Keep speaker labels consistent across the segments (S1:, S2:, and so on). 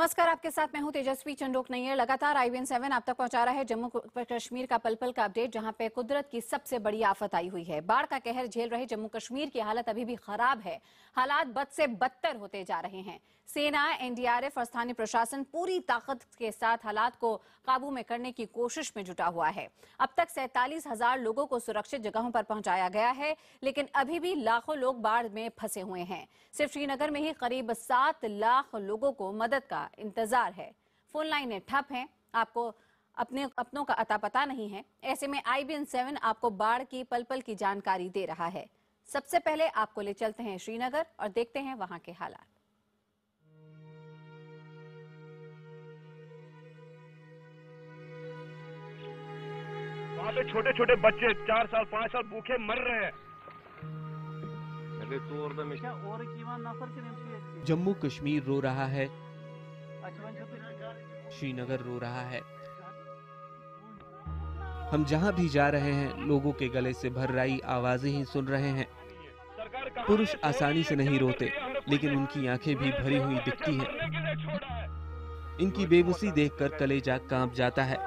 S1: नमस्कार, आपके साथ मैं हूं तेजस्वी चंडोक नैयर। लगातार IBN 7 आप तक पहुंचा रहा है जम्मू कश्मीर का पल पल का अपडेट, जहां पे कुदरत की सबसे बड़ी आफत आई हुई है। बाढ़ का कहर झेल रहे जम्मू कश्मीर की हालत अभी भी खराब है। हालात बद से बदतर होते जा रहे हैं। सेना, NDRF और स्थानीय प्रशासन पूरी ताकत के साथ हालात को काबू में करने की कोशिश में जुटा हुआ है। अब तक 47,000 लोगों को सुरक्षित जगहों पर पहुंचाया गया है, लेकिन अभी भी लाखों लोग बाढ़ में फंसे हुए हैं। सिर्फ श्रीनगर में ही करीब 7 लाख लोगों को मदद का इंतजार है। फोन लाइनें ठप हैं, आपको अपनों का अता पता नहीं है। ऐसे में IBN 7 आपको बाढ़ की पल पल की जानकारी दे रहा है। सबसे पहले आपको ले चलते हैं श्रीनगर और देखते हैं वहां के हालात।
S2: वहाँ पे छोटे छोटे बच्चे 4 साल 5 साल भूखे मर रहे हैं।
S3: जम्मू कश्मीर रो रहा है, श्रीनगर रो रहा है। हम जहां भी जा रहे हैं लोगों के गले से भर रही आवाजें ही सुन रहे हैं। पुरुष आसानी से नहीं रोते, लेकिन उनकी आंखें भी भरी हुई दिखती हैं। इनकी बेबसी देखकर कलेजा कांप जाता है।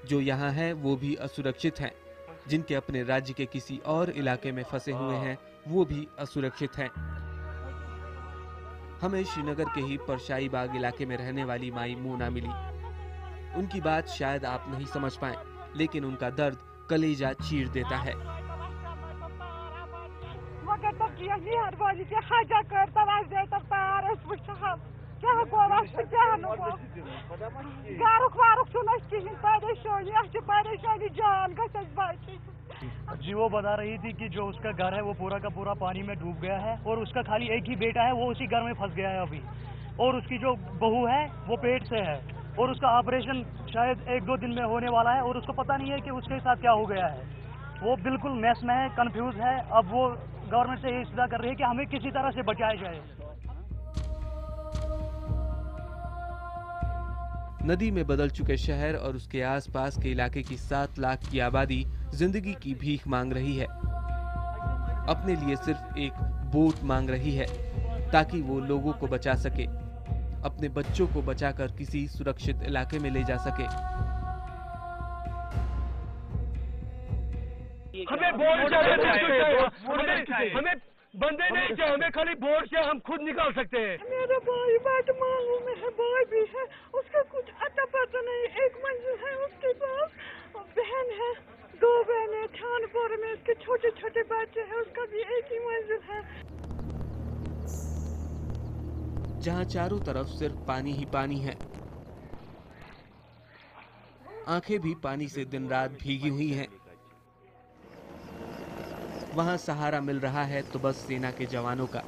S3: जो यहाँ है वो भी असुरक्षित हैं। जिनके अपने राज्य के किसी और इलाके में फंसे हुए हैं वो भी असुरक्षित हैं। हमें श्रीनगर के ही परशाई बाग इलाके में रहने वाली माई मोना मिली। उनकी बात शायद आप नहीं समझ पाए, लेकिन उनका दर्द कलेजा चीर देता है।
S4: जी वो बता रही थी कि जो उसका घर है वो पूरा का पूरा पानी में डूब गया है और उसका खाली एक ही बेटा है, वो उसी घर में फंस गया है अभी। और उसकी जो बहू है वो पेट से है और उसका ऑपरेशन शायद 1-2 दिन में होने वाला है और उसको पता नहीं है कि उसके साथ क्या हो गया है। वो बिल्कुल मैस में है, कंफ्यूज है। अब वो गवर्नमेंट से ये सलाह कर रही है कि हमें किसी तरह से बचाया जाए।
S3: नदी में बदल चुके शहर और उसके आसपास के इलाके की 7 लाख की आबादी जिंदगी की भीख मांग रही है। अपने लिए सिर्फ एक बोट मांग रही है ताकि वो लोगों को बचा सके, अपने बच्चों को बचाकर किसी सुरक्षित इलाके में ले जा सके।
S2: हमें बोट चाहिए, हमें बंदे नहीं चाहिए, हमें खाली बोट से हम खुद निकाल सकते हैं।
S5: मेरा भाई बाटमालू में है, भाई भी है, उसका कुछ अता पता नहीं। एक मंजिल है उसके पास, बहन है, 2 बहनें खानपुर में, उसके छोटे छोटे बच्चे हैं, उसका भी एक ही मंजिल है।
S3: जहाँ चारों तरफ सिर्फ पानी ही पानी है, आंखें भी पानी से दिन रात भीगी हुई हैं। वहां सहारा मिल रहा है तो बस सेना के जवानों का,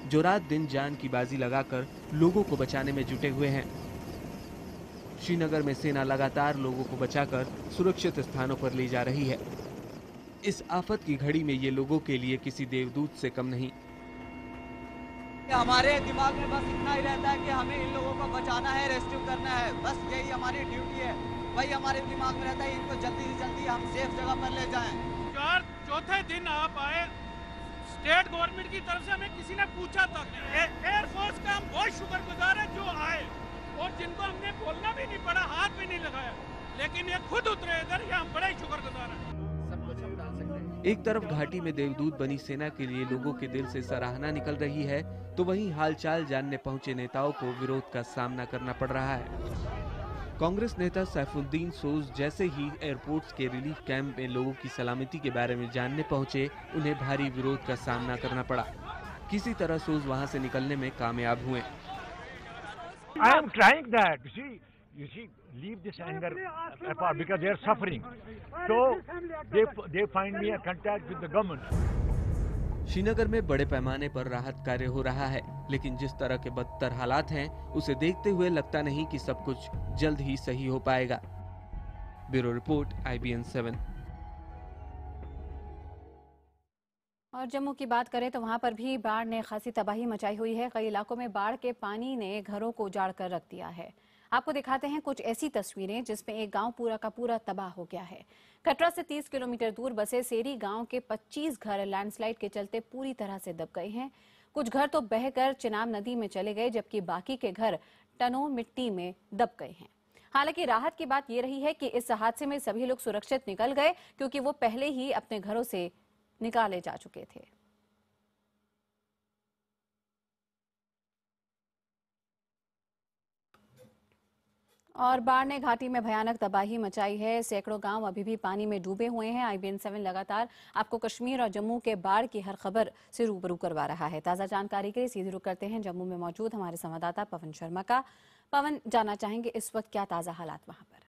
S3: जो रात दिन जान की बाजी लगाकर लोगों को बचाने में जुटे हुए हैं। श्रीनगर में सेना लगातार लोगों को बचाकर सुरक्षित स्थानों पर ले जा रही है। इस आफत की घड़ी में ये लोगों के लिए किसी देवदूत से कम नहीं।
S6: हमारे दिमाग में बस इतना ही रहता है कि हमें इन लोगों को बचाना है, रेस्क्यू करना है, बस यही हमारी ड्यूटी है। वही हमारे दिमाग में रहता है, इनको जल्दी से जल्दी हम सेफ जगह पर ले जाएं।
S7: चौथे दिन आप आए, स्टेट गवर्नमेंट की तरफ से हमें किसी ने पूछा तक नहीं। एयरफोर्स का हम बहुत शुक्रगुजार है जो आए और जिनको हमने बोलना भी नहीं पड़ा, हाथ भी नहीं लगाया, लेकिन ये खुद उतरे इधर, ये हम बड़े ही शुक्रगुजार हैं।
S3: एक तरफ घाटी में देवदूत बनी सेना के लिए लोगों के दिल से सराहना निकल रही है, तो वहीं हालचाल जानने पहुंचे नेताओं को विरोध का सामना करना पड़ रहा है। कांग्रेस नेता सैफुद्दीन सोज जैसे ही एयरपोर्ट्स के रिलीफ कैंप में लोगों की सलामती के बारे में जानने पहुंचे, उन्हें भारी विरोध का सामना करना पड़ा। किसी तरह सोज वहां से निकलने में कामयाब हुए।
S2: I am trying that. You see, leave this anger apart because they are suffering. So they find me a contact with the government.
S3: Srinagar में बड़े पैमाने पर राहत कार्य हो रहा है, लेकिन जिस तरह के बदतर हालात हैं उसे देखते हुए लगता नहीं कि सब कुछ जल्द ही सही हो पाएगा। Bureau report, IBN 7।
S1: और जम्मू की बात करें तो वहां पर भी बाढ़ ने खासी तबाही मचाई हुई है। कई इलाकों में बाढ़ के पानी ने घरों को उजाड़ कर रख दिया है। आपको दिखाते हैं कुछ ऐसी तस्वीरें जिसमें एक गांव पूरा का पूरा तबाह हो गया है। कटरा से 30 किलोमीटर दूर बसे सेरी गांव के 25 घर लैंडस्लाइड के चलते पूरी तरह से दब गए हैं। कुछ घर तो बहकर चिनाब नदी में चले गए, जबकि बाकी के घर टनों मिट्टी में दब गए हैं। हालांकि राहत की बात यह रही है कि इस हादसे में सभी लोग सुरक्षित निकल गए, क्योंकि वो पहले ही अपने घरों से निकाले जा चुके थे। और बाढ़ ने घाटी में भयानक तबाही मचाई है। सैकड़ों गांव अभी भी पानी में डूबे हुए हैं। IBN 7 लगातार आपको कश्मीर और जम्मू के बाढ़ की हर खबर से रूबरू करवा रहा है। ताज़ा जानकारी के लिए सीधे रुख करते हैं जम्मू में मौजूद हमारे संवाददाता पवन शर्मा का। पवन, जानना चाहेंगे इस वक्त क्या ताज़ा हालात वहां पर?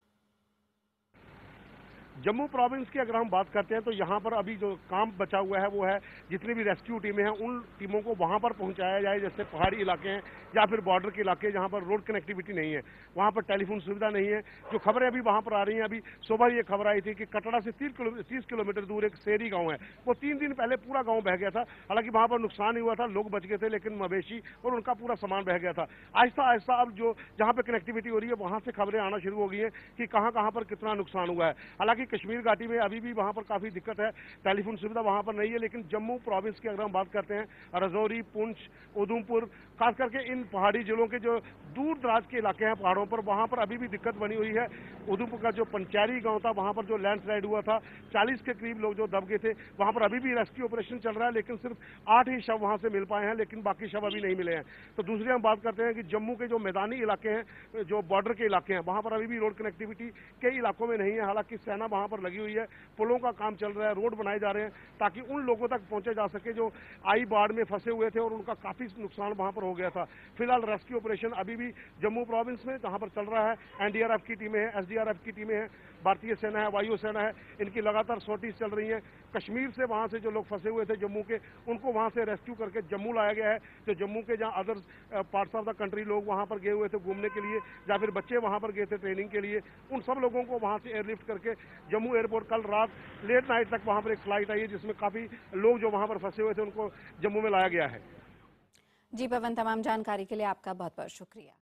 S8: जम्मू प्रोविंस की अगर हम बात करते हैं तो यहाँ पर अभी जो काम बचा हुआ है वो है जितनी भी रेस्क्यू टीमें हैं उन टीमों को वहाँ पर पहुँचाया जाए, जैसे पहाड़ी इलाके हैं या फिर बॉर्डर के इलाके जहाँ पर रोड कनेक्टिविटी नहीं है, वहाँ पर टेलीफोन सुविधा नहीं है। जो खबरें अभी वहाँ पर आ रही हैं, अभी सुबह ये खबर आई थी कि कटड़ा से 30 किलोमीटर दूर एक सेरी गाँव है, वो 3 दिन पहले पूरा गाँव बह गया था। हालांकि वहाँ पर नुकसान नहीं हुआ था, लोग बच गए थे, लेकिन मवेशी और उनका पूरा सामान बह गया था। आहिस्ता आहिस्ता अब जो जहाँ पर कनेक्टिविटी हो रही है वहाँ से खबरें आना शुरू हो गई हैं कि कहाँ पर कितना नुकसान हुआ है। हालांकि कश्मीर घाटी में अभी भी वहां पर काफी दिक्कत है, टेलीफोन सुविधा वहां पर नहीं है। लेकिन जम्मू प्रोविंस की अगर हम बात करते हैं, राजौरी, पुंछ, उधमपुर, खास करके इन पहाड़ी जिलों के जो दूर दराज के इलाके हैं पहाड़ों पर, वहां पर अभी भी दिक्कत बनी हुई है। उधमपुर का जो पंचारी गांव था वहां पर जो लैंडस्लाइड हुआ था, 40 के करीब लोग जो दब गए थे, वहां पर अभी भी रेस्क्यू ऑपरेशन चल रहा है, लेकिन सिर्फ 8 ही शव वहां से मिल पाए हैं, लेकिन बाकी शव अभी नहीं मिले हैं। तो दूसरी हम बात करते हैं कि जम्मू के जो मैदानी इलाके हैं, जो बॉर्डर के इलाके हैं, वहां पर अभी भी रोड कनेक्टिविटी कई इलाकों में नहीं है। हालांकि सेना वहां पर लगी हुई है, पुलों का काम चल रहा है, रोड बनाए जा रहे हैं ताकि उन लोगों तक पहुंचे जा सके जो आई बाढ़ में फंसे हुए थे और उनका काफी नुकसान वहां पर हो गया था। फिलहाल रेस्क्यू ऑपरेशन अभी भी जम्मू प्रोविंस में जहां पर चल रहा है, NDRF की टीमें हैं, SDRF की टीमें हैं, भारतीय सेना है, वायु सेना है, इनकी लगातार सॉर्टीज चल रही हैं। कश्मीर से वहां से जो लोग फंसे हुए थे जम्मू के, उनको वहां से रेस्क्यू करके जम्मू लाया गया है। जो जम्मू के जहां other parts of the country लोग वहां पर गए हुए थे घूमने के लिए, या फिर बच्चे वहां पर गए थे ट्रेनिंग के लिए, उन सब लोगों को वहां से एयरलिफ्ट करके जम्मू एयरपोर्ट कल रात लेट नाइट तक वहां पर एक फ्लाइट आई है, जिसमें काफी लोग जो वहां पर फंसे हुए थे उनको जम्मू में लाया गया है।
S1: जी पवन, तमाम जानकारी के लिए आपका बहुत बहुत शुक्रिया।